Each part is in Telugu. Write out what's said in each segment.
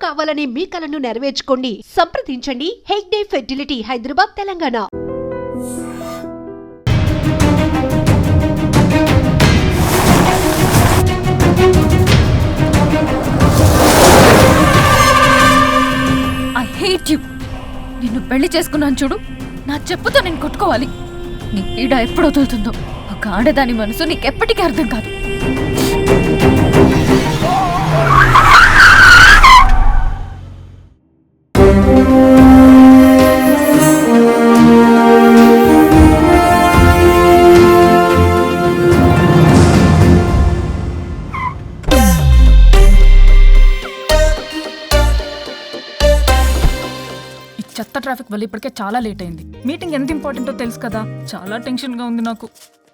కావాలనే మీ కలను నెరవేర్చుకోండి. సంప్రదించండి హెగ్డే ఫెర్టిలిటీ, హైదరాబాద్, తెలంగాణ. నిన్ను పెళ్లి చేసుకున్నాను చూడు, నా చెప్పుతో నేను కొట్టుకోవాలి. నీ పీడ ఎప్పుడు వదులుతుందో. ఒక ఆడదాని మనసు నీకెప్పటికీ అర్థం కాదు. చెత్త ట్రాఫిక్ వల్ల ఇప్పటికే చాలా లేట్ అయింది. మీటింగ్ ఎంత ఇంపార్టెంటో తెలుసు కదా. చాలా టెన్షన్ గా ఉంది నాకు.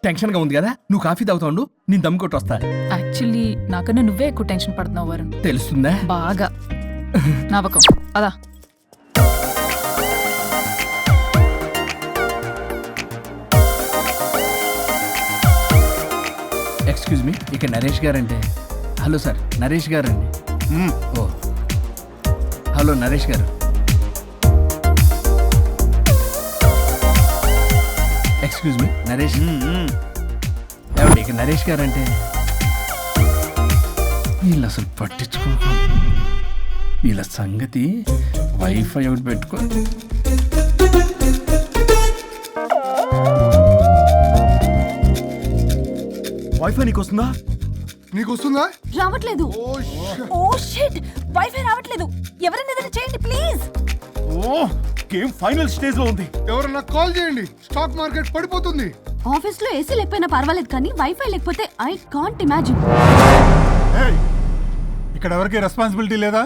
టెన్షన్ గా ఉంది కదా, నువ్వు కాఫీ తాగుతావు, నేను దమ్ కొట్టి వస్తా. యాక్చువల్లీ నాకన్నా నువ్వే ఎక్కువ టెన్షన్ పడుతున్నావు వరుణ్. తెలుస్తుందా? బాగా. నవ్వకం అదా. ఎక్స్క్యూజ్ మీ, ఇక్కడ Naresh guarantee. Hello sir, Naresh గారండి. ఓ హలో నరేష్ గారు. Excuse me, Naresh. ఎవరు ఇక నరేష్ గారంటే? వీళ్ళు అసలు పట్టించుకో, వీళ్ళ సంగతి. వైఫై ఒకటి పెట్టుకో. వైఫై నీకు వస్తుందా? నీకు వస్తుందా? రావట్లేదు. ఓ షిట్, వైఫై రావట్లేదు. ఎవరైనా ఏదైనా చేయండి ప్లీజ్. ఓ గేమ్ ఫైనల్ స్టేజ్ లో ఉంది. ఎవరన్నా కాల్ చేయండి, స్టాక్ మార్కెట్ పడిపోతుంది. ఆఫీస్ లో ఏసీ లేకపోయినా పర్వాలేదు, కానీ వైఫై లేకపోతే ఐ కాంట్ ఇమాజిన్. ఇక్కడ ఎవరికి రెస్పాన్సిబిలిటీ లేదా?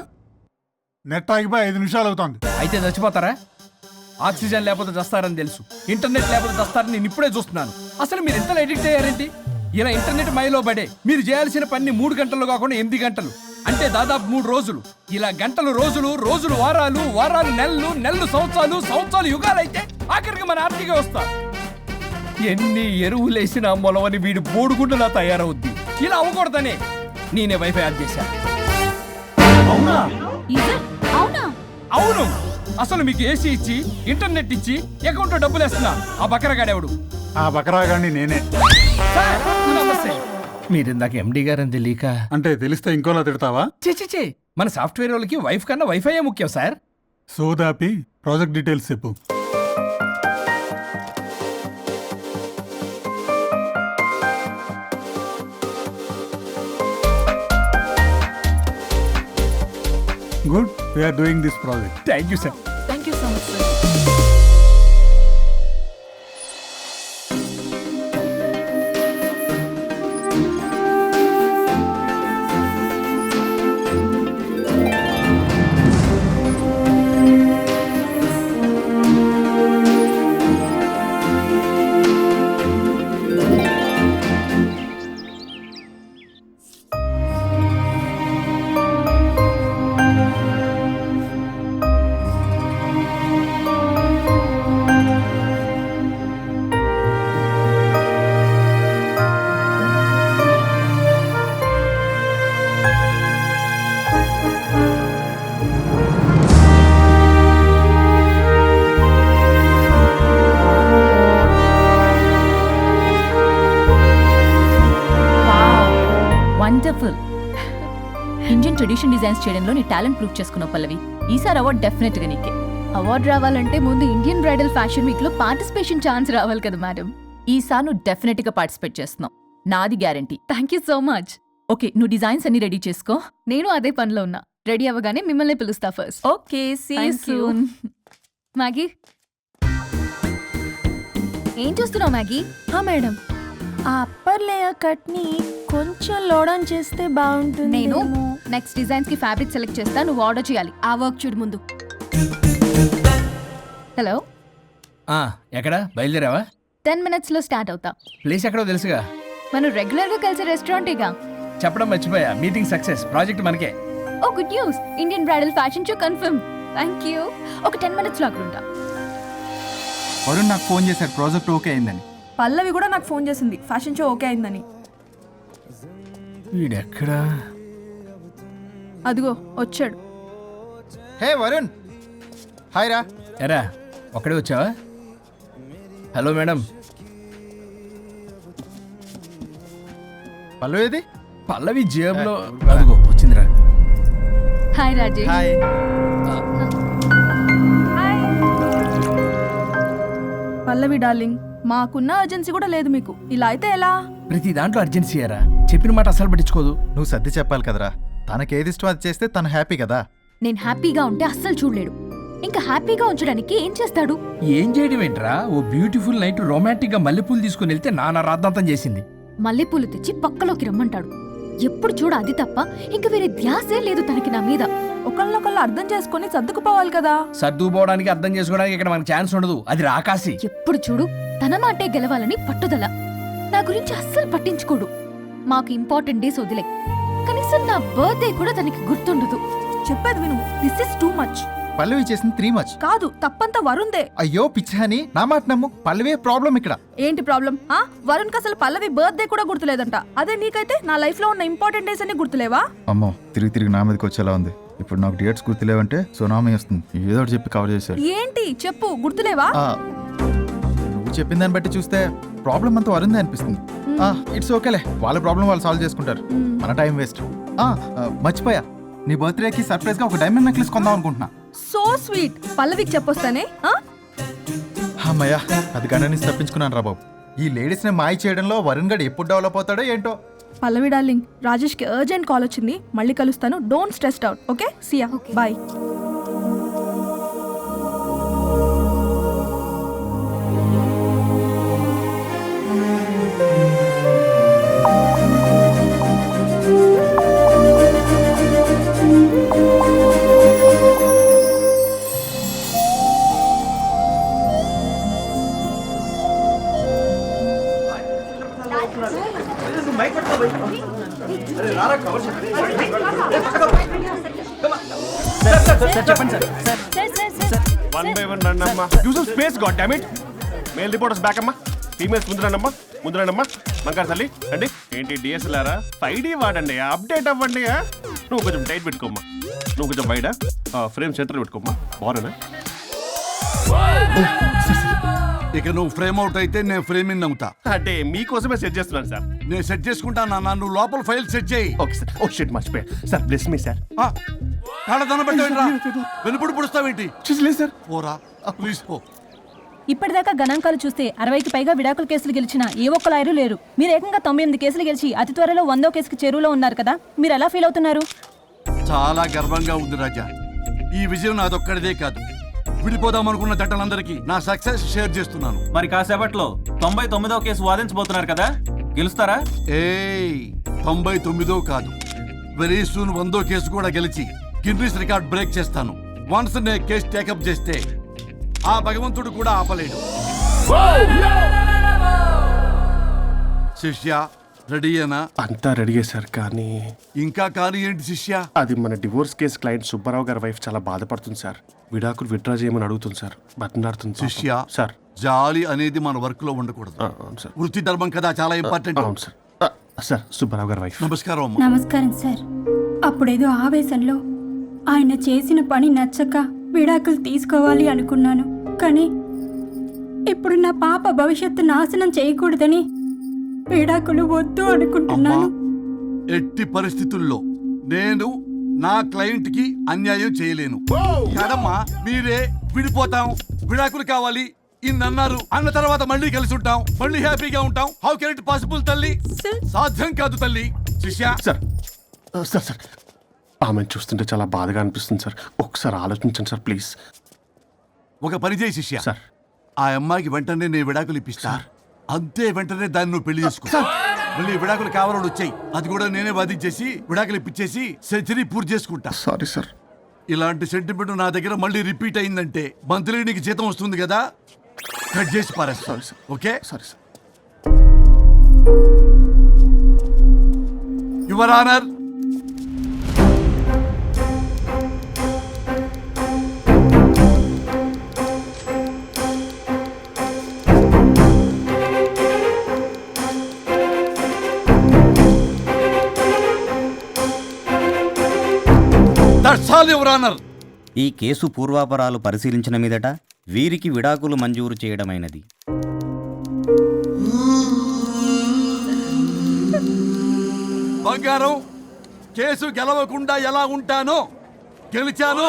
నెట్ ఆగిపోయి 5 నిమిషాలు అవుతుంది. అయితే చచ్చిపోతారా? ఆక్సిజన్ లేకపోతే చస్తారని తెలుసు, ఇంటర్నెట్ లేకపోతే చస్తారని నేను ఇప్పుడే చూస్తున్నాను. అసలు మీరు ఎంత ఎడిక్ట్ అయ్యారేంటి? ఇలా ఇంటర్నెట్ మైలో పడే మీరు చేయాల్సిన పని 3 గంటలు కాకుండా 8 గంటలు, అంటే దాదాపు 3 రోజులు. ఇలా గంటలు రోజులు, రోజులు వారాలు, వారాలు నెలలు, నెలలు సంవత్సరాలు, సంవత్సరాలు యుగాలు అయితే ఆఖరికి మన ఆర్థిక వ్యవస్థ ఎన్ని ఎరువులేసినా మొలవని వీడు బోడుగుండులా తయారవుద్ది. ఇలా అవ్వకూడదనే నేనే వైఫై ఆన్ చేశాను. అవునా? అవునా? అవును. అసలు మీకు ఏసీ ఇచ్చి, ఇంటర్నెట్ ఇచ్చి, అకౌంట్ లో డబ్బులు వేస్తున్నా ఆ బకరగాడెవడు? ఆ బకరాగాన్ని నేనే. మీరు ఇందాక ఎండి గారని తెలియక. అంటే తెలిస్తే ఇంకోలా తిడతావా? చే మన సాఫ్ట్వేర్ వాళ్ళకి వైఫ్ కన్నా వైఫైయే ముఖ్యం సార్. సోదాపి ప్రాజెక్ట్ డీటెయిల్స్ చెప్పు. Good, we're doing this project. Thank you sir. Thank you so much sir. Wonderful. Indian tradition designs చేయడంలో నీ టాలెంట్ ప్రూవ్ చేసుకున్నావు పల్లవి. ఈసారి అవార్డు డెఫినెట్ గా నీకే. అవార్డు రావాలంటే ముందు ఇండియన్ బ్రైడల్ ఫ్యాషన్ వీక్ లో పార్టిసిపేషన్ ఛాన్స్ రావాలి కదా మేడం. ఈసారి నువ్వు డెఫినెట్ గా పార్టిసిపేట్ చేస్తున్నావు, నాది guarantee. Thank you so much. Okay, నువ్వు డిజైన్స్ అన్ని రెడీ చేసుకో. నేను అదే పనిలో ఉన్నా. రెడీ అవ్వగానే మిమ్మల్ని పిలుస్తా first. Okay, see you soon. Maggie, ఏం చూస్తున్నావు మ్యాగీ? మేడం, ఆ అప్పర్ లేయర్ కట్ ని కొంచెం లోడన్ చేస్తే బాగుంటుంది. నేను నెక్స్ట్ డిజైన్స్ కి ఫ్యాబ్రిక్ సెలెక్ట్ చేస్తా, నువ్వు ఆర్డర్ చేయాలి. ఆ వర్క్ చూడు ముందు. హలో, ఎక్కడ బయలుదేరావా? 10 minutes లో స్టార్ట్ అవుతా. ప్లేస్ ఎక్కడో తెలుసుగా. మనం రెగ్యులర్ గా కలిసే రెస్టారెంట్ ఇగా. చెప్పడం మర్చిపోయా, మీటింగ్ సక్సెస్, ప్రాజెక్ట్ మనకే. Oh good news, Indian bridal fashion show confirm. Thank you. ఒక 10 minutes లో అక్కడ ఉంటా. వరుణ్ నాకు ఫోన్ చేశాడు, ప్రాజెక్ట్ ఓకే అయిందని. పల్లవి కూడా నాకు ఫోన్ చేసింది, ఫ్యాషన్ షో ఓకే అయిందని. వీడెక్కడా? అదిగో వచ్చాడు. హే వరుణ్, హాయ్ రా. ఎరా ఒక్కడే వచ్చావా? Hello madam. పల్లవి ఏది? పల్లవి జేబులో అదిగో వచ్చిందిరా. హాయ్ రాజేష్. హాయ్. పల్లవి డార్లింగ్, మాకున్న అర్జెన్సీ కూడా లేదు మీకు. ఇలా అయితే ఎలా? ప్రతి దాంట్లో అర్జెన్సీ అరా. చెప్పిన మాట అసలు పట్టించుకోదు. నువ్వు సర్ది చెప్పాలి కదరా. తనకేది ఇష్టం అది చేస్తే తను హ్యాపీ కదా. నేను హ్యాపీగా ఉంటే అస్సలు చూడలేడు. ఇంకా హ్యాపీగా ఉంచడానికి ఏం చేస్తాడు? ఏం చేయడం ఏంట్రా? ఓ బ్యూటిఫుల్ నైట్ రొమాంటిక్ గా మల్లెపూలు తీసుకుని వెళ్తే నాన్న రాద్దాంతం చేసింది. మల్లెపూలు తెచ్చి పక్కలోకి రమ్మంటాడు. ఎప్పుడు చూడ అది తప్ప ఇంక వేరే ధ్యాసే లేదు తనకి నా మీద. ఒకళ్ళనొకళ్ళు అర్థం చేసుకొని సర్దుకుపోవాలి కదా. సర్దుకుపోవడానికి అర్థం చేసుకోవడానికి ఇక్కడ మనకు ఛాన్స్ ఉండదు. అది రాకాసి. ఎప్పుడు చూడు తన మాటే గెలవాలని పట్టుదల. నా గురించి అస్సలు పట్టించుకోడు. మాకు ఇంపార్టెంట్ డేస్ వదిలే, కనీసం నా బర్త్డే కూడా తనకి గుర్తుండదు. చెప్పేది విను, దిస్ ఇస్ టూ మచ్. పల్లవి చేసింది 3 మచ్. కాదు, తప్పంతా వరుణ్దే. అయ్యో పిచ్చాని, నా మాట నమ్ము. పల్లవే ప్రాబ్లం ఇక్కడ. ఏంటి ప్రాబ్లం? వరుణ్ కి అసలు పల్లవి బర్త్డే కూడా గుర్తులేదంట. అదే నీకైతే నా లైఫ్ లో ఉన్న ఇంపార్టెంట్ డేస్ అన్ని గుర్తులేవా? అమ్మో, తిరిగి తిరిగి నా మీదకి వచ్చేలా ఉంది. ఇప్పుడు నాకు డేట్స్ గుర్తులేవంటే సునామీ వస్తుంది. ఏదో ఒకటి చెప్పి కవర్ చేశారు. ఏంటి చెప్పు, గుర్తులేవా? నువ్వు చెప్పిన దాన్ని బట్టి చూస్తే ప్రాబ్లం అంతా వరుందే అనిపిస్తుంది. ఇట్స్ ఓకేలే, వాళ్ళ ప్రాబ్లం వాళ్ళు సాల్వ్ చేసుకుంటారు. మన టైం వేస్ట్. మర్చిపోయా, నీ బర్త్డేకి సర్ప్రైజ్ గా ఒక డైమండ్ నెక్లెస్ కొందాం అనుకుంటున్నా. So sweet. పల్లవికి చెప్పొస్తానే. అమ్మయ్యా, అది గంట నుంచి తప్పించుకున్నాను రా బాబు. ఈ లేడీస్ ని మాయ చేయడంలో వరుణ్ గడ్ ఎప్పుడు డెవలప్ అవుతాడో ఏంటో. పల్లవి డార్లింగ్, రాజేష్ కి అర్జెంట్ కాల్ వచ్చింది. మళ్ళీ కలుస్తాను. Don't stressed out. Okay, see ya, bye. చెప్పండి సార్. వన్ బై వన్ రండి అమ్మా. Use space god damn it. Male reporters back అమ్మా. ఫీమేల్స్ ముందు రండమ్మా. మంగారు తల్లి అండి. ఏంటి డిఎస్ఎల్ఆరా? 5D వాడండి, అప్డేట్ అవ్వండి. నువ్వు కొంచెం టైట్ పెట్టుకోమ్మా. నువ్వు కొంచెం బయట ఫ్రేమ్ సెంటర్ పెట్టుకోమ్మా. బాగున్నా? ఇక నువ్వు ఫ్రేమ్ అవుట్ అయితే నేను ఫ్రేమ్ ఇన్ అవుతా. అంటే మీకోసమే సెట్ చేస్తున్నాను సార్. నేను సెట్ చేసుకుంటాను నాన్న, నువ్వు లోపల ఫైల్ సెట్ చేయి. Okay sir. ఓ షిట్, మర్చిపోయా సార్. Bless me sir. కాళ్ళదన పెట్టేంట్రా, వెనుపుడు పుడుస్తావేంటి? లేదు సార్. పోరా ప్లీజ్ పో. ఇప్పటిదాకా గణాంకాలు చూస్తే 60కి పైగా విడాకుల కేసులు గెలిచిన ఏ ఒక్క లాయరు లేరు. మీరు ఏకంగా 98 కేసులు గెలిచి అతి త్వరలో 100వ కేసుకి చేరువలో ఉన్నారు కదా. మీరు ఎలా ఫీల్ అవుతున్నారు? చాలా గర్వంగా ఉంది రాజా. ఈ విజయం నాదొక్కడిదే కాదు, విడిపోదాం అనుకున్న జంటలందరికీ నా సక్సెస్ షేర్ చేస్తున్నాను. మరి కాసేపట్లో 99వ కేసు వాదించబోతున్నారు కదా, గెలుస్తారా? 99 కాదు, వెరీ సూన్ 100వ కేసు కూడా గెలిచి గిన్నిస్ రికార్డ్ బ్రేక్ చేస్తాను. వన్స్ నే కేసు టేకప్ చేస్తే ఆ భగవంతుడు కూడా ఆపలేడు. శిష్య రెడీయేనా? అంతా రెడీయే సార్. కానీ ఇంకా కానీ ఏంటి శిష్య? అది మన డివోర్స్ కేసు క్లయింట్ సుబ్బారావు గారి వైఫ్ చాలా బాధపడుతుంది సార్. విడాకులు విత్డ్రా చేయమని అడుగుతుంది సార్. బతినాడుతుంది శిష్య సార్. జాలి అనేది మన వర్క్ లో ఉండకూడదు. అవును సార్. వృత్తి ధర్మం కదా, చాలా ఇంపార్టెంట్. అవును సార్. సార్, సుబ్బారావు గారి వైఫ్. నమస్కారం అమ్మా. నమస్కారం సార్. అప్పుడేదో ఆవేశంలో ఆయన చేసిన పని నచ్చక విడాకులు తీసుకోవాలి అనుకున్నాను. కానీ ఇప్పుడు నా పాప భవిష్యత్తు నాశనం చేయకూడదని విడాకులు వద్దు అనుకుంటున్నాను. ఎట్టి పరిస్థితుల్లో నేను నా క్లయింట్ కి అన్యాయం చేయలేను కదమ్మా. మీరే విడిపోతాం, విడాకులు కావాలి ఇన్నన్నారు అన్న తర్వాత మళ్ళీ కలిసి ఉంటాం, మళ్ళీ హ్యాపీగా ఉంటాం. హౌ కెన్ ఇట్ పాసిబుల్ తల్లి? సాధ్యం కాదు తల్లి. శిష్య సార్ సార్ సార్ ఆమెను చూస్తుంటే చాలా బాధగా అనిపిస్తుంది సార్. ఒకసారి ఆలోచించండి సార్ ప్లీజ్. ఒక పని చేయి శిష్య, సార్ ఆ అమ్మాయికి వెంటనే నేను విడాకులు ఇప్పిస్తా. అంతే, వెంటనే దాన్ని నువ్వు పెళ్లి చేసుకో. మళ్ళీ విడాకులు కావాలని వచ్చాయి, అది కూడా నేనే వాదించేసి విడాకులు ఇప్పించేసి సెంచరీ పూర్తి చేసుకుంటా. Sorry sir. ఇలాంటి సెంటిమెంట్ నా దగ్గర మళ్ళీ రిపీట్ అయిందంటే మంత్లీ నీకు జీతం వస్తుంది కదా, కట్ చేసి పారేస్తా. Sorry sir. Okay sorry sir. Your honour, that's all your honour. ఈ కేసు పూర్వాపరాలు పరిశీలించిన మీదట వీరికి విడాకులు మంజూరు చేయడమైనది. బంగారం, కేసు గెలవకుండా ఎలా ఉంటానో గెలిచాను.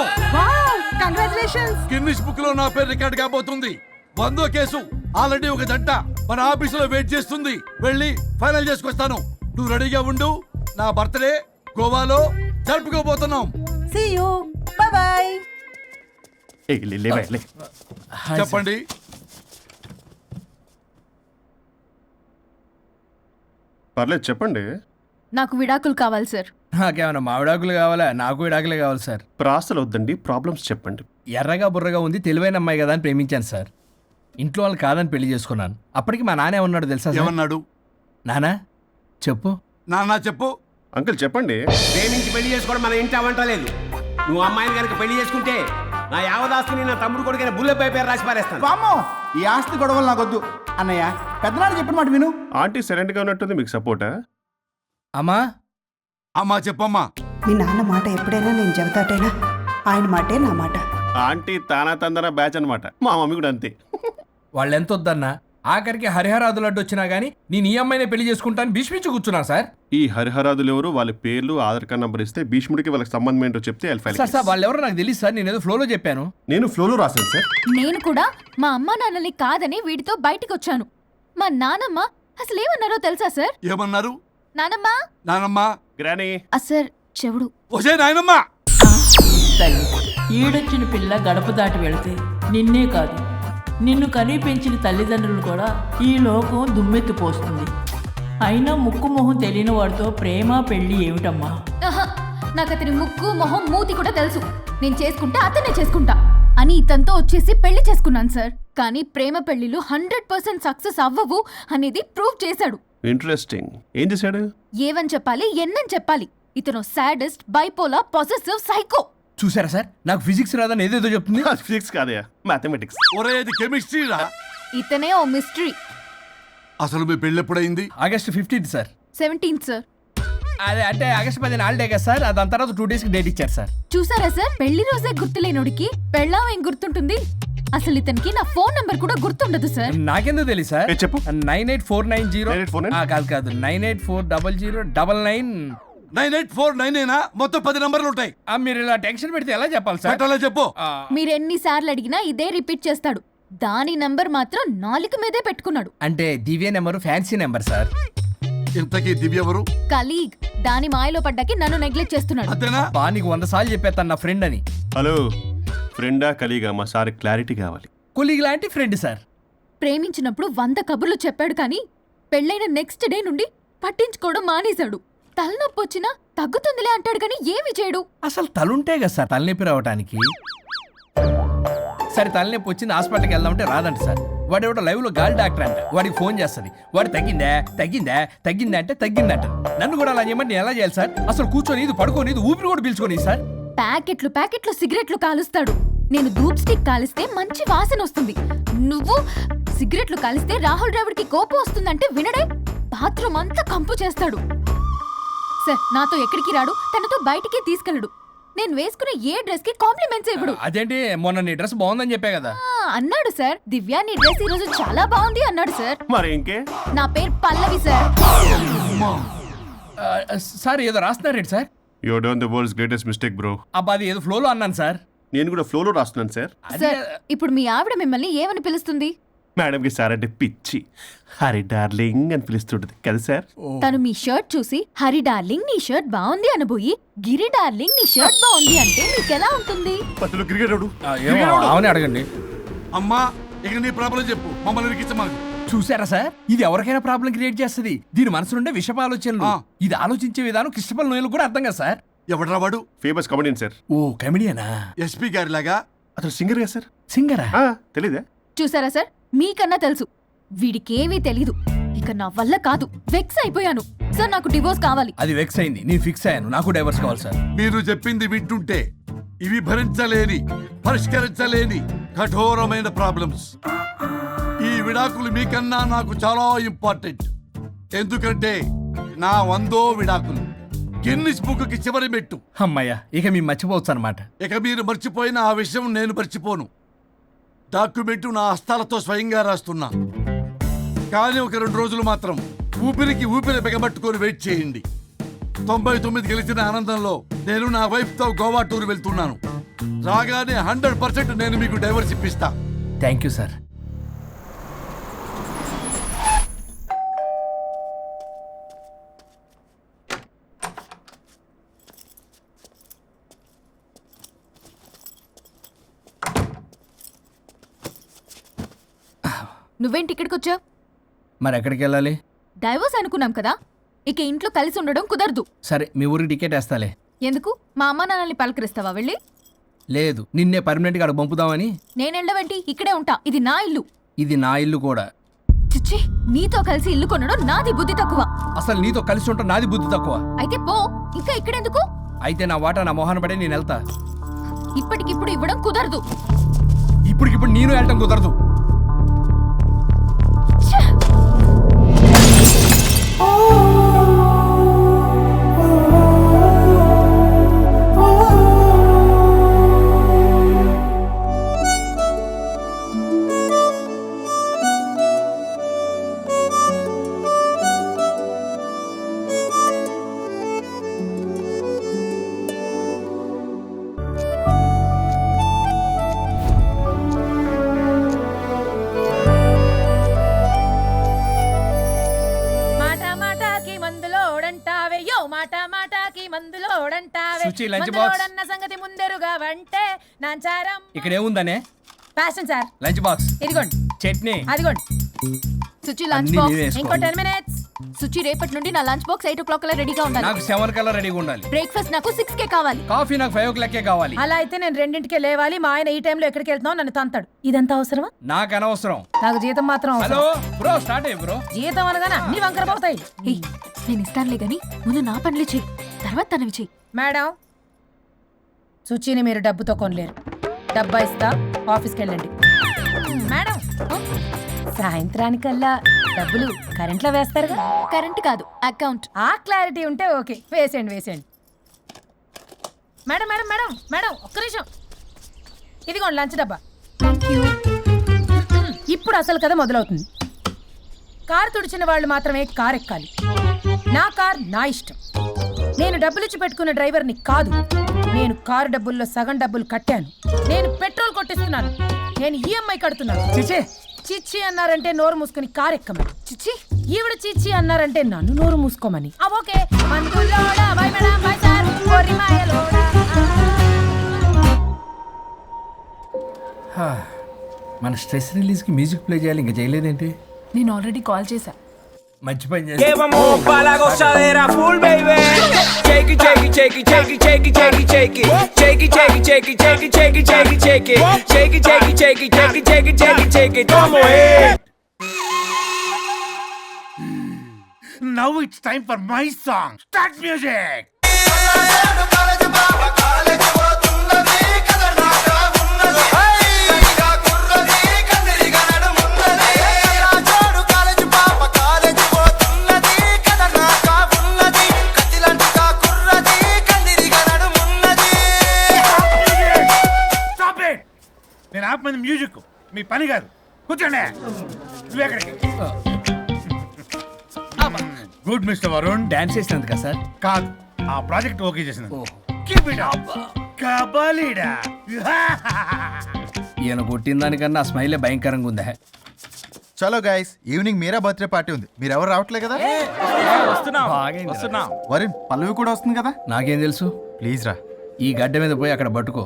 గిన్నిస్ బుక్ లో నా పేరు రికార్డ్ కాబోతుంది. 100వ కేసు. ఆల్రెడీ ఒక జంట మన ఆఫీసులో వెయిట్ చేస్తుంది. వెళ్ళి ఫైనల్ చేసుకొస్తాను. నువ్వు రెడీగా ఉండు. నా బర్త్డే గోవాలో జరుపుకోబోతున్నాం. చెప్పండి. పర్లేదు చెప్పండి. నాకు విడాకులు కావాలి సార్. నాకేమన్నా మా విడాకులు కావాలా? నాకు విడాకులే కావాలి సార్. ప్రాసలు వద్దండి, ప్రాబ్లమ్స్ చెప్పండి. ఎర్రగా బుర్రగా ఉంది, తెలివైన అమ్మాయి కదా అని ప్రేమించాను సార్. ఇంట్లో వాళ్ళు కాదని పెళ్లి చేసుకున్నాను. అప్పటికి మా నాన్న ఏమన్నాడు తెలుసా సార్? ఏమన్నాడు? నానా చెప్పు. నాన్న చెప్పు. అంకుల్ చెప్పండి. ప్రేమించి పెళ్లి చేసుకోవడం మన ఇంటి అవంటలేదు. నువ్వు అమ్మాయిని కనుక పెళ్లి చేసుకుంటే నా యావదాస్తిని నా తమ్ముడు కొడుకైన బుల్లెపై పేరు రాసి పారేస్తాను. వామ్మో, ఈ ఆస్తి గొడవలు నాకొద్దు. అన్నయ్య, పెద్దనాడు చెప్పిన మాట విను. ఆంటీ సైలెంట్ గా ఉన్నట్టుంది, మీకు సపోర్టా? అమ్మా అమ్మా చెప్పమ్మా. మీ నాన్న మాట ఎప్పుడైనా నేను చెబుతాటేనా? ఆయన మాటే నా మాట. ఆంటీ తానా తందన బ్యాచ్ అనమాట. మా మమ్మీ కూడా అంతే. వాళ్ళు ఎంత వద్దన్నా ఆఖరికి హరిహరాదులు అడ్డు వచ్చినా గానీ నేను ఈ అమ్మాయినే పెళ్లి చేసుకుంటాను భీష్మించి కూర్చున్నా సార్. ఈ హరిహరాదులు ఎవరు, వాళ్ళ పేర్లు, ఆధార్ కార్డ్ నంబర్ ఇస్తే భీష్ముడికి వాళ్ళకి సంబంధం ఏంటో చెప్తే సార్ సార్ వాళ్ళు ఎవరో నాకు తెలియదు సార్. నేను ఏదో ఫ్లోలో చెప్పాను. నేను ఫ్లోలో రాశాను సార్. నేను కూడా మా అమ్మా నాన్నని కాదని వీడితో బయటికి వచ్చాను. మా నానమ్మ అసలు ఏమన్నారో తెలుసా సార్? ఏమన్నారు? నానమ్మా నానమ్మా. గ్రానీ. సార్ చెవుడు. ఒసే నాయనమ్మా. తల్లి, ఈడొచ్చిన పిల్ల గడప దాటి వెళితే నిన్నే కాదు, నిన్ను కనీ పెంచిన తల్లిదండ్రులు కూడా ఈ లోకం దుమ్మెత్తిపోస్తుంది. అయినా ముక్కు మొహం తెలియని వాడితో ప్రేమ పెళ్లి ఏమిటమ్మా? నాకు అతని ముక్కు మొహం మూతి కూడా తెలుసు. నేను చేసుకుంటా అతనే చేసుకుంటా అని ఇతనితో వచ్చేసి పెళ్లి చేసుకున్నాను సార్. కానీ ప్రేమ పెళ్లిలు 100% సక్సెస్ అవ్వవు అనేది ప్రూవ్ చేశాడు. ఇంట్రెస్టింగ్. ఏం చేశాడు? ఏవని చెప్పాలి, ఎన్నని చెప్పాలి. ఇతను సాడెస్ట్, బైపోలా, పొసెసివ్, సైకో. చూసారా సార్, నాకు ఫిజిక్స్ రాదని ఏదేదో చెప్తుంది. ఫిజిక్స్ కాదయా, మ్యాథమెటిక్స్. ఒరే ఇది కెమిస్ట్రీ రా. ఇతనే ఓ మిస్టరీ. అసలు మీ పెళ్ళి ఎప్పుడైంది? August 15th sir. 17th sir. అదే అంటే ఆగస్ట్ 10 హాలిడే కదా సార్. దాని తర్వాత 2 days డేట్ ఇచ్చారు సార్. చూసారా సార్, పెళ్లి రోజే గుర్తులేనోడికి పెళ్ళాం ఏం గుర్తుంటుంది? అసలు ఇతనికి నా ఫోన్ నంబర్ కూడా గుర్తుండదు సార్. నాకెందుకు తెలియదు సార్? చెప్పు. 98490 కాదు 9840099. 98499 మొత్తం 10 నంబర్లు ఉంటాయి. మీరు ఇలా టెన్షన్ పెడితే ఎలా చెప్పాలి సార్? పెట్టాలా చెప్పు. మీరు ఎన్నిసార్లు అడిగినా ఇదే రిపీట్ చేస్తాడు. దాని నంబర్ మాత్రం 4 మీదే పెట్టుకున్నాడు. అంటే దివ్య నెంబర్ ఫ్యాన్సీ నెంబర్ సార్. ఇంతకీ దివ్య ఎవరు? కలీగ్. దాని మాయలో పడ్డాకి నన్ను నెగ్లెక్ట్ చేస్తున్నాడు. అంతేనా? నీకు 100 సార్లు చెప్పేస్తాను నా ఫ్రెండ్ అని. హలో, ఫ్రెండా కలీగా? మా సార్ క్లారిటీ కావాలి. కొలీగ్ లాంటి ఫ్రెండ్ సార్. ప్రేమించినప్పుడు 100 కబుర్లు చెప్పాడు కానీ పెళ్ళైన నెక్స్ట్ డే నుండి పట్టించుకోవడం మానేశాడు. తలనొప్పి వచ్చినా తగ్గుతుందిలే అంటాడు కానీ ఏమి చేయడు. అసలు తలుంటే కదా సార్ తలనొప్పి రావడానికి. సరే తలనొప్పి వచ్చింది హాస్పిటల్కి వెళ్దామంటే రాదంట సార్. వాడు ఎవడో లైవ్ లో గాలి డాక్టర్ అంట. వాడికి ఫోన్ చేస్తుంది. వాడు తగ్గిందా అంటే తగ్గిందంట. నన్ను కూడా అలా చేయమంటే ఎలా చేయాలి సార్? అసలు కూర్చొని ఇది పడుకోని ఇది ఊపిరి కూడా పీల్చుకొని సార్. ప్యాకెట్లు సిగరెట్లు కాలుస్తాడు. నేను ధూప్ స్టిక్ కాలిస్తే మంచి వాసన వస్తుంది. నువ్వు సిగరెట్లు కాలిస్తే రాహుల్ ద్రావిడ్కి కోపం వస్తుందంటే వినడే. బాత్రూమ్ అంతా కంపు చేస్తాడు. సార్ నాతో ఎక్కడికి రాడు, తనతో బయటికి తీసుకెళ్ళడు. నేను వేసుకునే ఏ డ్రెస్ కి కాంప్లిమెంట్స్ ఇవ్వడు. అదేంటి, మొన్న నీ డ్రెస్ బాగుందని చెప్పా కదా. అన్నాడు సార్. దివ్య నీ డ్రెస్ ఈ రోజు చాలా బాగుంది అన్నాడు సార్. మరి ఇంకే? నా పేరు పల్లవి సార్. సార్ ఏదో రాస్తున్నారేంటి sir? You done the world's greatest mistake bro. అబ్బా అది ఏదో ఫ్లోలో అన్నాను సార్. నేను కూడా ఫ్లోలో రాస్తున్నాను సార్. సార్ ఇప్పుడు మీ ఆవిడ మిమ్మల్ని ఏమని పిలుస్తుంది? మేడం కి సార్ అంటే పిచ్చి. హరి డార్లింగ్ అని పిలుస్తుంటది కదా సార్. తను మీ షర్ట్ చూసి హరి డార్లింగ్ నీ షర్ట్ బాగుంది అనబోయి గిరి డార్లింగ్ నీ షర్ట్ బాగుంది అంటే మీకెలా ఉంటుంది? పత్తులు క్రికెటరు. అవునే అడగండి. అమ్మా ఇక నీ ప్రాబ్లం చెప్పు, మమ్మల్ని ఇరికించమాకు. చూసారా సార్, ఇది ఎవరికైనా ప్రాబ్లం క్రియేట్ చేస్తుంది. దీని మనసు నుండే విషప ఆలోచనలు. ఇది ఆలోచించే విధానం కృష్ణపల్ నోయలు కూడా అర్థం కదా సార్. ఎవడరా వాడు? Famous comedian sir. ఓ కమెడియనా? ఎస్పీ గారి లాగా. అతను సింగర్ కదా సార్. సింగరా? తెలీదా? చూసారా సార్, మీకన్నా తెలుసు. వీడికేమీ తెలీదు. ఇక నా వల్ల కాదు, వెక్స్ అయిపోయాను సార్. నాకు డివోర్స్ కావాలి. అది వెక్స్ అయింది, నేను ఫిక్స్ అయ్యాను. నాకు డైవర్స్ కావాలి సార్. మీరు చెప్పింది వింటుంటే ఇవి భరించలేని, పరిష్కరించలేని కఠోరమైన ప్రాబ్లమ్స్. ఈ విడాకులు మీకన్నా నాకు చాలా ఇంపార్టెంట్. ఎందుకంటే నా 100వ విడాకులు. గిన్నిస్ బుక్కి చివరి మెట్టు. అమ్మయ్య, ఇక మేము మర్చిపోవచ్చు అనమాట. ఇక మీరు మర్చిపోయిన ఆ విషయం నేను మర్చిపోను. డాక్యుమెంటు నా హస్తాలతో స్వయంగా రాస్తున్నా. కానీ ఒక 2 రోజులు మాత్రం ఊపిరికి ఊపిరి బిగబట్టుకొని వెయిట్ చేయండి. 99 గెలిచిన ఆనందంలో నేను నా వైఫ్తో గోవా టూర్ వెళ్తున్నాను. రాగానే 100% నేను మీకు డైవర్స్ ఇప్పిస్తా. Thank you sir. నువ్వేంటి ఇక్కడికి వచ్చావు? మరి ఎక్కడికి వెళ్ళాలి? డైవోర్స్ అనుకున్నాం కదా, ఇక ఇంట్లో కలిసి ఉండడం కుదరదు. సరే, మీ ఊరికి టికెట్ వేస్తాలే. ఎందుకు? మా అమ్మ నాన్నల్ని పలకరిస్తావా వెళ్ళి? లేదు, నిన్నే పర్మనెంట్గా అక్కడ పంపుదామని. నేనెళ్ళవేంటి? ఇక్కడే ఉంటా. ఇది నా ఇల్లు. ఇది నా ఇల్లు కూడా. చిచ్చి, నీతో కలిసి ఇల్లు కొనడం నాది బుద్ధి తక్కువ. అసలు నీతో కలిసి ఉంటా నాది బుద్ధి తక్కువ. అయితే పో, ఇంకా ఇక్కడెందుకు? అయితే నా వాటా నా మొహాన పడే నేను వెళ్తా. ఇప్పటికిప్పుడు ఇవ్వడం కుదరదు. ఇప్పటికిప్పుడు నేను వెళ్ళటం కుదరదు. Suchi, lunch box. సంగతి ముందెరుగా వంటే నాంచారం. ఇక్కడ ఏముందనే? Fashion sir. Lunch box. ఇదిగోండి. చట్నీ. అదిగోండి. సుచి లంచ్ అన్నీ బాక్స్. నేనే వేసుకోవాలి. ఇంకో 10 minutes. సుచి రేపటి నుండి నా లంచ్ బాక్స్ 8 o'clock కల్లా రెడీగా ఉండాలి. నాకు 7 కల్లా రెడీగా ఉండాలి. బ్రేక్ఫాస్ట్ నాకు 6 కే కావాలి. కాఫీ నాకు 5 o'clock కావాలి. అలా అయితే నేను 2కే లేవాలి. మా ఆయన ఈ టైంలో ఎక్కడికి వెళ్తున్నావు నన్ను తంతాడు. ఇదంతా అవసరమా? నాకు అనవసరం. నాకు జీతం మాత్రం హలో అవసరం. బ్రో, స్టార్ట్ అయ్యి బ్రో. జీతం అనగానే అన్ని వంకర పోతాయి. ఏయ్, నేను ఇస్తానులే గాని ముందు నా పనులు చెయ్యి, తర్వాత తనవి చెయ్యి. మేడం, సుచిని మీరు డబ్బుతో కొనలేరు. డబ్బా ఇస్తా, ఆఫీస్కి వెళ్ళండి. మేడం, సాయంత్రానికల్లా డబ్బులు కరెంట్లో వేస్తారుగా? కరెంట్ కాదు, అకౌంట్. ఆ క్లారిటీ ఉంటే ఓకే. వేసేయండి వేసేయండి. మేడం మేడం మేడం మేడం ఒక్క నిమిషం. ఇదిగోండి లంచ్ డబ్బా. ఇప్పుడు అసలు కథ మొదలవుతుంది. కారు తుడిచిన వాళ్ళు మాత్రమే కారు ఎక్కాలి. నా కార్ నా ఇష్టం. నేను డబ్బులిచ్చి పెట్టుకున్న డ్రైవర్ని కాదు. నేను కారు డబ్బుల్లో సగం డబ్బులు కట్టాను. నేను పెట్రోల్ కొట్టిస్తున్నాను. నేను ఈఎంఐ కడుతున్నాను. చిచి చిచ్చి అన్నారంటే నోరు మూసుకొని కారు ఎక్కమని. చిచ్చి ఈవిడ చిచ్చి అన్నారంటే నన్ను నోరు మూసుకోమని. ఓకే. మందులోడా, బై మేడం, బై సార్, కొరిమాయలోడా. మన స్ట్రెస్ రిలీజ్ కి మ్యూజిక్ ప్లే చేయాలి, ఇంకా చేయలేదేంటి? నేను ఆల్రెడీ కాల్ చేశా. మంచి పని Que vamos pa' la gozadera full, baby. Shake it, shake it, shake it, shake it, shake it, shake it, shake it. Shake it, shake it, shake it, shake it, shake it, shake it, shake it. Shake it, shake it, shake it, shake it, shake it, shake it, shake it. Como es? Now it's time for my song. Start music. నేను ఆపమంది మ్యూజిక్, మీ పని కాదు. కూర్చోండి. నువ్వెక్కడికి? Good mister Varun. డాన్స్ చేసినందుకా సార్? కాదు, ఆ ప్రాజెక్ట్ ఓకే చేసినందుకు. Keep it up. కబాలీడా. ఈయన కొట్టిన దానికన్నా ఆ స్మైలే భయంకరంగా ఉందా? చలో guys, evening Meera birthday party ఉంది. మీరు ఎవరు రావట్లే కదా? వరుణ్, పల్లవి కూడా వస్తుంది కదా? నాకేం తెలుసు? ప్లీజ్ రా. ఈ గడ్డ మీద పోయి అక్కడ పట్టుకో.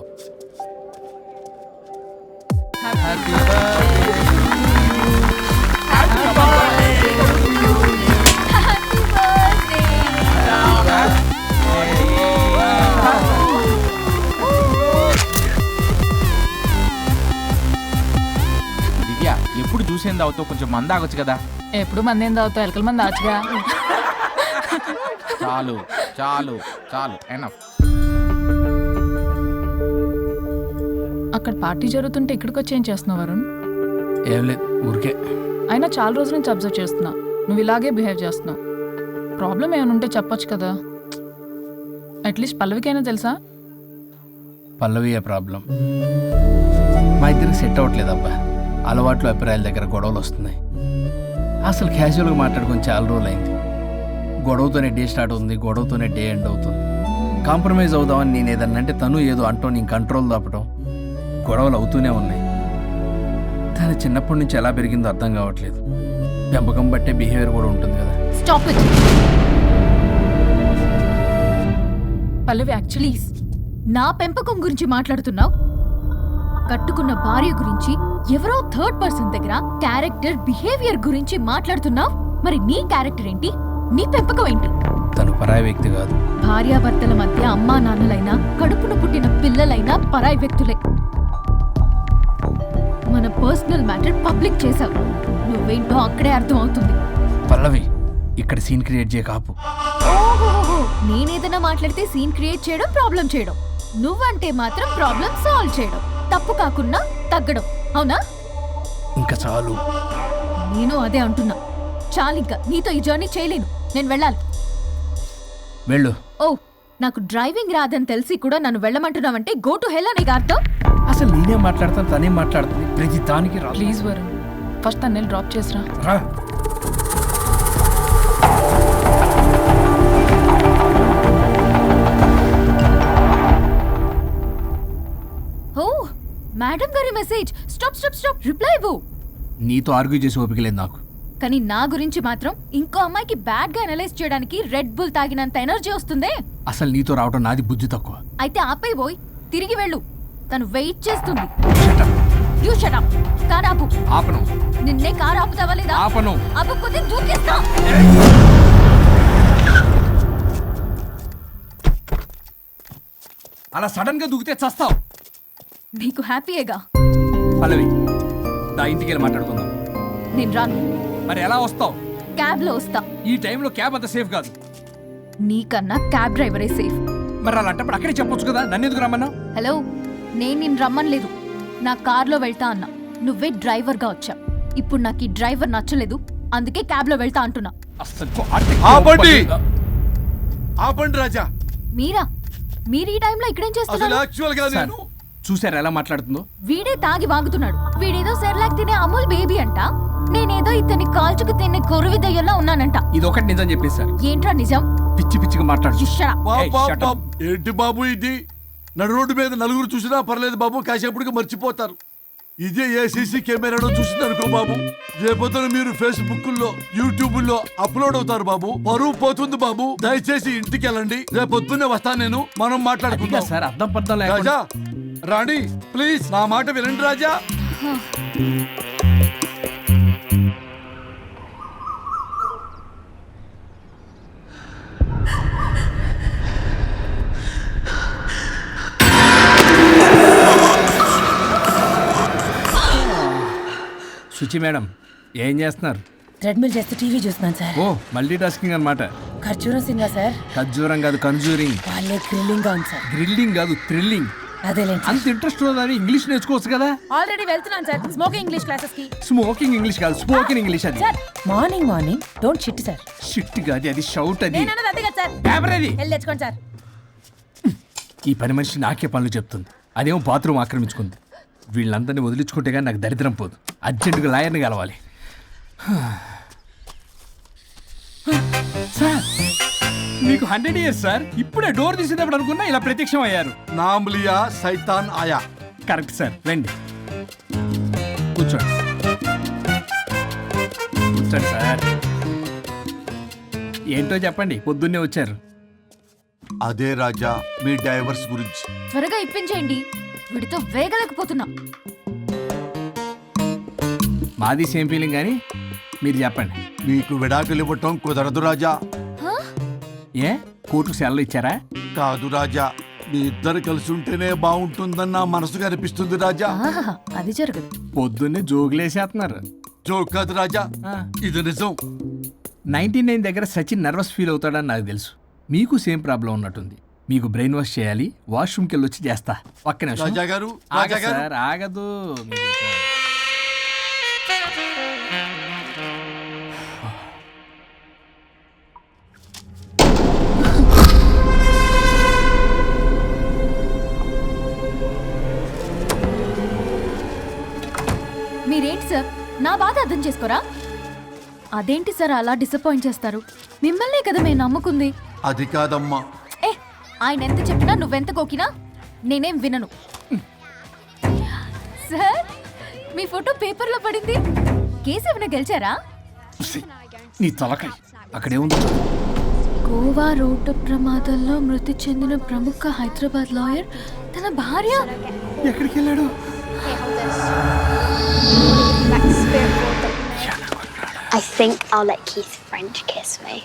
దివ్య, ఎప్పుడు చూసేంది అవుతావు? కొంచెం మంద ఆగొచ్చు కదా. ఎప్పుడు మంది ఏం తాగుతావు? ఎలకల మంది ఆచుగా. చాలు చాలు చాలు, ఎనఫ్. అక్కడ పార్టీ జరుగుతుంటే ఇక్కడికి వచ్చి ఏం చేస్తున్నావు వరుణ్? ఏం లేదు, ఊరికే. అయినా చాలా రోజుల నుంచి అబ్జర్వ్ చేస్తున్నా, నువ్వు ఇలాగే బిహేవ్ చేస్తున్నావు. ప్రాబ్లం ఏమైనా ఉంటే చెప్పొచ్చు కదా. అట్లీస్ట్ పల్లవికైనా తెలుసా? పల్లవియే ప్రాబ్లం. మా ఇద్దరికి సెట్ అవ్వట్లేదు అబ్బా. అలవాట్లు అభిప్రాయాల దగ్గర గొడవలు వస్తున్నాయి. అసలు క్యాజువల్గా మాట్లాడుకొని చాలా రోజులు అయింది. గొడవతోనే డే స్టార్ట్ అవుతుంది, గొడవతోనే డే ఎండ్ అవుతుంది. కాంప్రమైజ్ అవుదామని నేను ఏదన్నా అంటే తను ఏదో అంటూ నేను కంట్రోల్ తప్పడం, గొడవలు అవుతూనే ఉన్నాయి. తను చిన్నప్పటి నుంచి ఎలా పెరిగిందో అర్థం కావట్లేదు. పెంపకం బట్టే బిహేవియర్ కూడా ఉంటుంది కదా. Stop it. పల్లవి, యాక్చువల్లీ నా పెంపకం గురించి మాట్లాడుతున్నావు. కట్టుకున్న భార్య గురించి ఎవరో థర్డ్ పర్సన్ దగ్గర క్యారెక్టర్ బిహేవియర్ గురించి మాట్లాడుతున్నావు. మరి నీ క్యారెక్టర్ ఏంటి? నీ పెంపకం ఏంటి? తను పరాయి వ్యక్తి కాదు. భార్యాభర్తల మధ్య అమ్మా నాన్నలైనా కడుపున పుట్టిన పిల్లలైనా పరాయి వ్యక్తులే. మన పర్సనల్ మ్యాటర్ పబ్లిక్ చేసావు. నువ్వేంటో అక్కడే అర్థం అవుతుంది. పల్లవి, ఇక్కడ సీన్ క్రియేట్ చేయ కాపు. ఓహోహో, నేనేదైనా మాట్లాడితే సీన్ క్రియేట్ చేయడం, ప్రాబ్లం చేయడం. నువ్వంటే మాత్రం ప్రాబ్లం సాల్వ్ చేయడం, తప్పు కాకుండా తగ్గడం. అవునా? ఇంకా చాలు. నేను అదే అంటున్నా. చాలింకా, నీతో ఈ జర్నీ చేయలేను. నేను వెళ్ళాలి. వెళ్ళు. ఓ, నాకు డ్రైవింగ్ రాదని తెలిసి కూడా నన్ను వెళ్ళమంటున్నావంటే గో టు హెల్ అనే అర్థం. అసలు నేనే మాట్లాడతాను, తనే మాట్లాడుతుంది. ప్రతి దానికి రా. ప్లీజ్ వరుణ్, ఫస్ట్ తన్నేళ్ళు డ్రాప్ చేసిరా. రా. ఓ, మేడం గారి message. Stop stop stop, reply ఇవ్వు. నీతో ఆర్గ్యూ చేసి ఓపిక లేదు నాకు. కానీ నా గురించి మాత్రం ఇంకో అమ్మాయికి బ్యాడ్ గా అనలైజ్ చేయడానికి రెడ్ బుల్ తాగినంత ఎనర్జీ వస్తుందే. అసలు నీతో రావడం నాది బుద్ధి తక్కువ. అయితే ఆపై పోయి తిరిగి వెళ్ళు. తను వెయిట్ చేస్తుంది. You shut up. కార్ ఆపు. ఆపను. నిన్నే కార్ ఆపుతావా లేదా? ఆపను. ఆపకపోతే దూకేస్తా. అలా సడన్ గా దూకితే చస్తావు. నీకు హ్యాపీయేగా? పల్లవి, దా ఇంటికి వెళ్ళి మాట్లాడుకుందాం. నేను రాను. మరి ఎలా వస్తావు? క్యాబ్ లో వస్తా. ఈ టైంలో క్యాబ్ అంత సేఫ్ కాదు. నీకన్నా క్యాబ్ డ్రైవరే సేఫ్. మరి అలాంటప్పుడు అక్కడే చెప్పొచ్చు కదా, నన్ను ఎందుకు రమ్మన్నా? హలో, నేను నిన్ను రమ్మనలేదు. నా కార్లో వెళ్తా అన్నా. నువ్వే డ్రైవర్గా వచ్చా. ఇప్పుడు నాకు ఈ డ్రైవర్ నచ్చలేదు, అందుకే క్యాబ్ లో వెళ్తా అంటున్నా. ఆపండి రాజా. మీరా? మీరు ఈ టైంలో ఇక్కడేం చేస్తున్నారు? చూసారా ఎలా మాట్లాడుతుందో? వీడే తాగి వాగుతున్నాడు. వీడేదో సెర్లాక్ తినే అమూల్ బేబీ అంట. నేనేదో ఇతన్ని కాల్చుకు తినే కొరువి దయ్యంలో ఉన్నానంట. ఇది ఒకటి నిజం చెప్పేశారు. ఏంట్రా నిజం? పిచ్చి పిచ్చిగా మాట్లాడు. ఏంటి బాబు ఇది? నడు రోడ్డు మీద నలుగురు చూసినా పర్లేదు బాబు, కాసేపటికి మర్చిపోతారు. ఇదే ఏ సీసీ కెమెరాలో చూసింది అనుకో బాబు, రేపొద్దున మీరు ఫేస్బుక్ లో యూట్యూబ్ లో అప్లోడ్ అవుతారు బాబు. పరువు పోతుంది బాబు. దయచేసి ఇంటికి వెళ్ళండి, రేపొద్దునే వస్తాను నేను, మనం మాట్లాడుకుందాం. సార్ అర్థం పర్థం రాజా, రాణి ప్లీజ్ నా మాట వినండి రాజా. శుచి మేడం, ఏం చేస్తున్నారు? ట్రెడ్మిల్ చేస్తూ టీవీ చూస్తున్నాను సార్. ఓ, మల్టీ టాస్కింగ్ అన్నమాట. ఖర్జూరం సినిమా సార్. ఖర్జూరం కాదు, కన్జూరింగ్. వాళ్ళే థ్రిల్లింగ్ గా ఉంది సార్. గ్రిల్లింగ్ కాదు, థ్రిల్లింగ్. అదేలేండి. అంత ఇంట్రెస్ట్ ఉన్నదని ఇంగ్లీష్ నేర్చుకోవచ్చు కదా. ఆల్రెడీ వెళ్తున్నాను సార్ స్మోకింగ్ ఇంగ్లీష్ క్లాసెస్ కి. స్మోకింగ్ ఇంగ్లీష్ కాదు, స్పోకెన్ ఇంగ్లీష్. అది sir morning morning don't shit sir. Shit కాదు, అది షౌట్. అది నేను అన్నది అదే కదా సార్. పేపర్ అది. వెళ్ళి తెచ్చుకోండి సార్. ఈ పని మనిషి నాకే పనులు చెప్తుంది, అదేమో బాత్రూమ్ ఆక్రమించుకుంది. వీళ్ళందరినీ వదిలించుకుంటే కానీ నాకు దరిద్రం పోదు. అర్జెంటుగా లాయర్ని కలవాలి. సార్, మీకు 100 years సార్. ఇప్పుడే డోర్ తీసేటప్పుడు అనుకున్నా ఇలా ప్రత్యక్షం అయ్యారు. నామ్లియా సైతాన్ ఆయా. కరెక్ట్ సార్, రండి కూర్చోండి. కూర్చోండి సార్. ఏంటో చెప్పండి, పొద్దున్నే వచ్చారు. అదే రాజా మీ డైవర్స్ గురించి. త్వరగా ఇప్పించేయండి, వీడితో వేగలేకపోతున్నా. మాది సేమ్ ఫీలింగ్ కానీ మీరు చెప్పండి. మీకు విడాకులు ఇవ్వటం కుదరదు రాజా. ఏ కోర్టుకు సెలవు ఇచ్చారా? కాదు రాజా, మీ ఇద్దరు కలిసి ఉంటేనే బాగుంటుందన్న మనసుకు అనిపిస్తుంది రాజా. అది జరగదు. పొద్దున్నే జోగులేసేస్తున్నారు. జోక్ కాదు రాజా, ఇది నిజం. 99 దగ్గర సచిన్ నర్వస్ ఫీల్ అవుతాడని నాకు తెలుసు. మీకు సేమ్ ప్రాబ్లం ఉన్నట్టుంది. మీకు బ్రెయిన్ వాష్ చేయాలి, వాష్రూమ్కి వెళ్ళి వచ్చి చేస్తా. పక్కన రాజా గారు, సార్ ఆగదు. మీరేంటి సార్ నా బాధ అర్థం చేసుకోరా? అదేంటి సార్ అలా డిసప్పాయింట్ చేస్తారు? మిమ్మల్నే కదా మేము నమ్ముకుంది. అది కాదమ్మా. ఏ ఆయన ఎంత చెప్పినా నువ్వెంత కోకినా నేనేం వినను. సార్ మీ ఫోటో పేపర్లో పడింది. కేసు ఏమైనా గెలిచారా? నీ తలకాయ అక్కడే ఉంది. గోవా రోడ్డు ప్రమాదంలో మృతి చెందిన ప్రముఖ హైదరాబాద్ లాయర్ తన భార్య ఎక్కడికి వెళ్ళాడు? I think I'll let Keith French kiss me.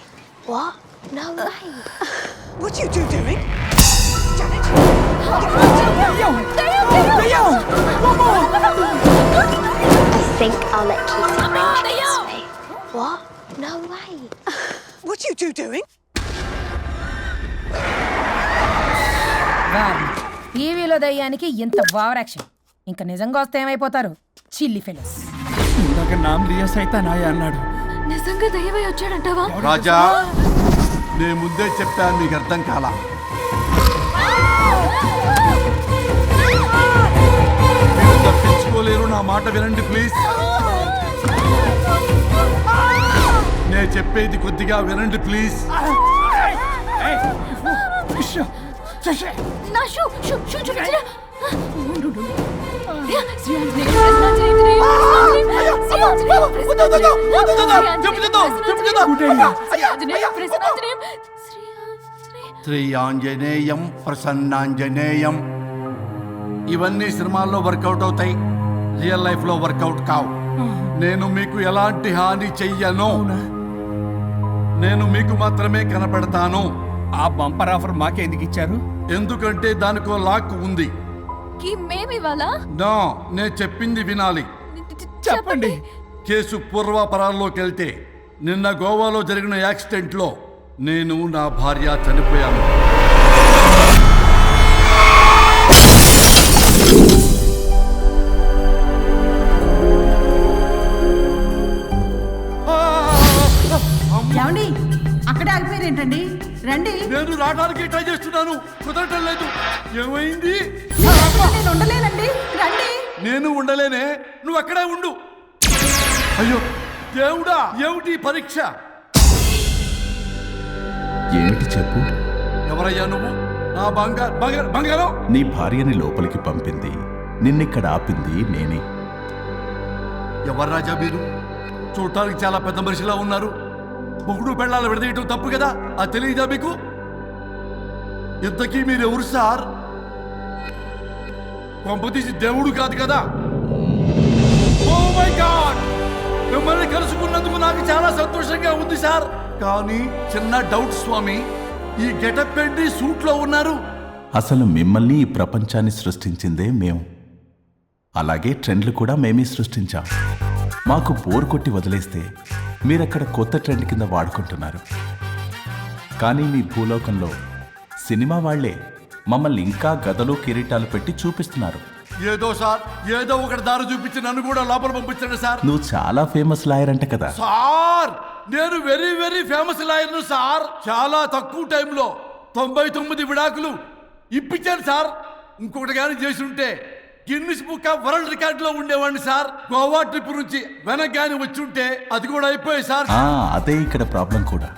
What? No way. What are you doing? I think I'll let Keith French kiss me. What? No way. What are you doing? టీవీలో దయ్యానికి ఇంత ఓవర్ యాక్షన్. ఇంకా నిజంగా వస్తే ఏమైపోతారు? చిల్లి ఫెలోస్. ఇందాక నామ్ లియా సైతానాయ అన్నాడు. నిజంగా దయ్యమై వచ్చాడంటావా? రాజా, నేను ముందే చెప్పాను, నీకు అర్థం కాలా. మీరు తప్పించుకోలేరు, నా మాట వినండి ప్లీజ్. నేను చెప్పేది కొద్దిగా వినండి ప్లీజ్. నా షూ చూపించరా? శ్రీ ఆంజనేయం ప్రసన్నాంజనేయం. ఇవన్నీ సినిమాల్లో వర్కౌట్ అవుతాయి, రియల్ లైఫ్ లో వర్కౌట్ కావు. నేను మీకు ఎలాంటి హాని చెయ్యను. నేను మీకు మాత్రమే కనపడతాను. ఆ బంపర్ ఆఫర్ మాకే ఎందుకు ఇచ్చారు? ఎందుకంటే దానికో లాక్ ఉంది. నో, నేను చెప్పింది వినాలి. చెప్పండి. కేసు పూర్వాపరాల్లోకి వెళ్తే నిన్న గోవాలో జరిగిన యాక్సిడెంట్ లో నేను నా భార్య చనిపోయాను. ఏమండి అక్కడే ఆగిపోయారు ఏంటండి? రండి. నేను రావడానికి ట్రై చేస్తున్నాను, కుదరటం లేదు. ఏమైంది? నేను ఉండలేనండి, రండి. నేను ఉండలేనే, నువ్వు అక్కడే ఉండు. అయ్యో దేవుడా, ఏమిటి పరీక్ష? ఏమిటి చెప్పు. ఎవరయ్యా నువ్వు? నా బంగారం. నీ భార్యని లోపలికి పంపింది, నిన్నిక్కడ ఆపింది నేనే. ఎవరు రాజా మీరు? చూడటానికి చాలా పెద్ద మనిషిలా ఉన్నారు. మొగుడు పెళ్ళాలు విడదీయటం తప్పు కదా, అది తెలియదా మీకు? ఇంతకీ మీరు ఎవరు సార్? పంపతీసి దేవుడు కాదు కదా? ఓ మై గాడ్, మిమ్మల్ని కలుసుకున్నందుకు నాకు చాలా సంతోషంగా ఉంది సార్. కానీ చిన్న డౌట్ స్వామి, ఈ గెటప్ పెట్టి సూట్ లో ఉన్నారు. అసలు మిమ్మల్ని ఈ ప్రపంచాన్ని సృష్టించిందే మేము. అలాగే ట్రెండ్లు కూడా మేమే సృష్టించాం. మాకు బోర్ కొట్టి వదిలేస్తే మీరక్కడ కొత్త ట్రెండ్ కింద వాడుకుంటున్నారు. కానీ మీ భూలోకంలో సినిమా వాళ్లే మమ్మల్ని ఇంకా గదలు కిరీటాలు పెట్టి చూపిస్తున్నారు. ఏదో సార్, ఏదో ఒకటి దారి చూపించి నన్ను కూడా లోపల పంపించండి సార్. నువ్వు చాలా ఫేమస్ లాయర్ అంట కదా సార్? నేను వెరీ వెరీ ఫేమస్ లాయర్ను సార్. చాలా తక్కువ టైంలో 99 విడాకులు ఇప్పించాను సార్. ఇంకొకటి కానీ చేసి ఉంటే Guinness book of world record లో ఉండేవాడిని సార్. గోవా ట్రిప్ నుంచి వెనక్ గాని వచ్చి ఉంటే అది కూడా అయిపోయాయి సార్. అదే ఇక్కడ ప్రాబ్లం కూడా.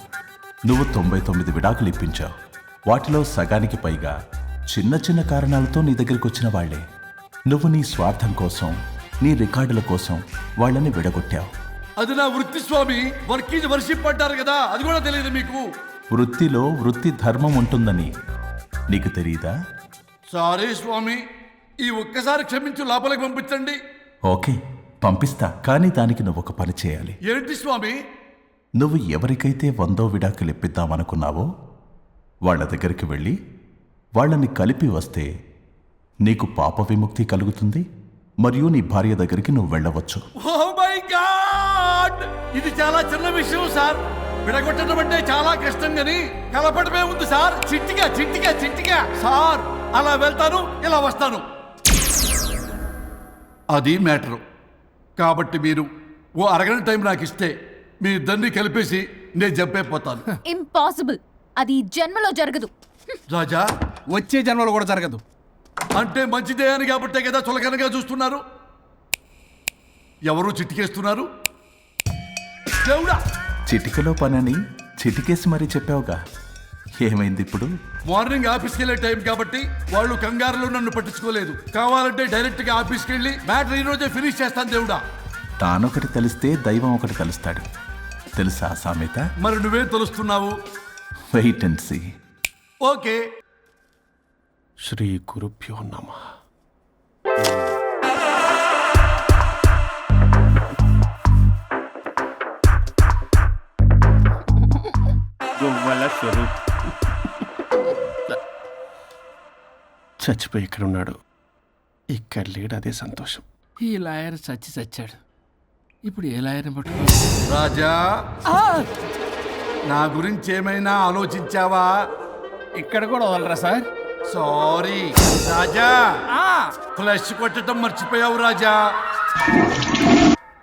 నువ్వు 99 విడాకులు ఇప్పించావు. వాటిలో సగానికి పైగా చిన్న చిన్న కారణాలతో నీ దగ్గరికి వచ్చిన వాళ్లే. నువ్వు నీ స్వార్థం కోసం, నీ రికార్డుల కోసం వాళ్ళని విడగొట్టావు. అది నా వృత్తి స్వామి. వర్క్ ఈజ్ వర్షిప్ అంటారు కదా, అది కూడా తెలియదు మీకు? వృత్తిలో వృత్తి ధర్మం ఉంటుందని నీకు తెలియదా? సారీ స్వామి, ఈ ఒక్కసారి క్షమించు, లోపలికి పంపించండి. ఓకే, పంపిస్తా. కానీ దానికి నువ్వు ఒక పని చేయాలి. ఏంటి స్వామి? నువ్వు ఎవరికైతే 100వ విడాకులు ఇప్పిద్దామనుకున్నావో వాళ్ళ దగ్గరికి వెళ్ళి వాళ్ళని కలిపి వస్తే నీకు పాప విముక్తి కలుగుతుంది. మరియు నీ భార్య దగ్గరికి నువ్వు వెళ్ళవచ్చు. ఓ మై గాడ్, ఇది చాలా చిన్న విషయం సార్. విడగొట్టడం అంటే చాలా కష్టం గని కలపడమే ఉంది సార్. చిట్టిగా చిట్టిగా చిట్టిగా సార్. అలా వెళ్తాను, ఇలా వస్తాను, అది మ్యాటరు. కాబట్టి మీరు ఓ అరగంట టైం నాకు ఇస్తే మీ ఇద్దరిని కలిపేసి నేను చంపైపోతాను. ఇంపాసిబుల్. అది జన్మలో జరగదు. రాజా, వచ్చే జన్మలో కూడా జరగదు. అంటే మంచిదే అని కాబట్టే కదా చులకనగా చూస్తున్నారు. ఎవరు చిట్టికేస్తున్నారు? దేవుడా! చిటికలో పనని చిటికేసి మరీ చెప్పావుగా, ఏమైంది ఇప్పుడు? మార్నింగ్ ఆఫీస్కి వెళ్ళే టైం కాబట్టి వాళ్ళు కంగారులో నన్ను పట్టించుకోలేదు. కావాలంటే డైరెక్ట్ గా ఆఫీస్కి వెళ్ళి మ్యాటర్ ఈ రోజే ఫినిష్ చేస్తాను దేవుడా. తానొకటి తెలిస్తే దైవం ఒకటి కలుస్తాడు, తెలుసా సామెత? మరి నువ్వేం తెలుస్తున్నావు? Wait and see. ఓకే. శ్రీ గురుభ్యో నమః. గువ్వల స్వరూప్ చచ్చిపోయి ఇక్కడ ఉన్నాడు, ఇక్కడ లేడు, అదే సంతోషం. ఈ లాయర్ చచ్చాడు. ఇప్పుడు ఏ లాయర్ని పట్టు? రాజా, నా గురించి ఏమైనా ఆలోచించావా? ఇక్కడ కూడా వదలరా సార్? సారీ రాజా, ఫ్లష్ కొట్టడం మర్చిపోయావు రాజా.